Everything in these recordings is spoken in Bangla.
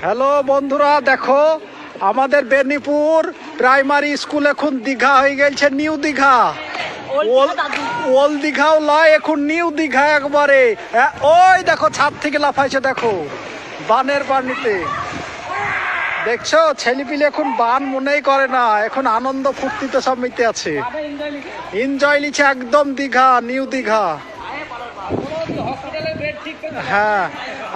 হ্যালো বন্ধুরা, দেখো আমাদের বেনিপুর প্রাইমারি স্কুল এখন দীঘা হয়ে গেছে, নিউ দীঘা। ওল্ড দীঘাও লয়, এখন নিউ দীঘা একবারে। ওই দেখো ছাদ থেকে লাফাইছে, দেখো বানের পানিতে। দেখছো ছেলেপিলে এখন বান মনেই করে না, এখন আনন্দ ফুর্তিতে সব মিতে আছে, এনজয় লিছে একদম দীঘা, নিউ দীঘা। হ্যাঁ,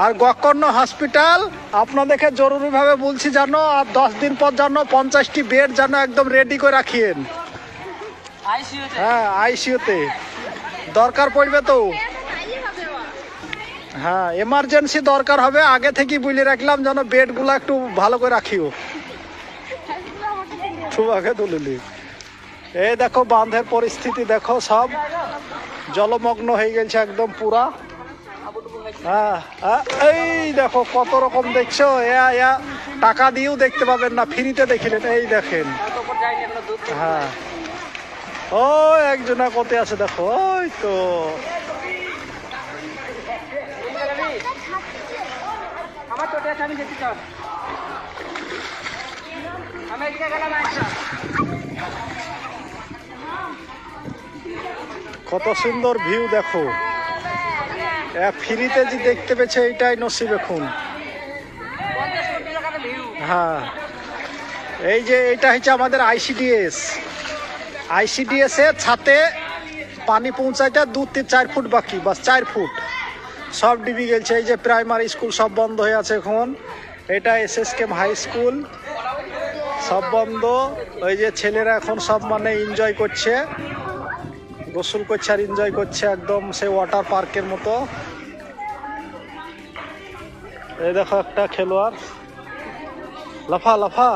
আর গকর্ণ হসপিটাল আপনাদেরকে জরুরিভাবে বলছি জানো, আর 10 দিন পর জানো 50টি বেড জানো একদম রেডি করে রাখিয়েন। হ্যাঁ, আইসিইউতে দরকার পড়বে তো। হ্যাঁ, এমার্জেন্সি দরকার হবে, আগে থেকেই বলে রাখলাম যেন বেডগুলো একটু ভালো করে রাখিও। খুব আগে তুলিলি। এই দেখো বাঁধের পরিস্থিতি দেখো, সব জলমগ্ন হয়ে গেছে একদম পুরা। হ্যাঁ, এই দেখো কত রকম দেখছো, টাকা দিয়েও দেখতে পাবেন না, ফ্রিতে দেখিলেন। এই দেখেন, হ্যাঁ ও একজনা কত আছে দেখো, ওই তো কত সুন্দর ভিউ দেখো। ফ্রিতে যে দেখতে পেয়েছে এইটাই নসিব এখন। হ্যাঁ, এই যে এটা হচ্ছে আমাদের আইসিডিএস এর ছাতে পানি পৌঁছাইতে 2-4 ফুট বাকি, বাস 4 ফুট সব ডিবি গেছে। এই যে প্রাইমারি স্কুল সব বন্ধ হয়ে আছে এখন। এটা SSKM হাই স্কুল সব বন্ধ। ওই যে ছেলেরা এখন সব মানে এনজয় করছে, গোসল করছে আর এনজয় করছে একদম সেই ওয়াটার পার্কের মতো। এই দেখো একটা খেলোয়াড় লাফা লাফা।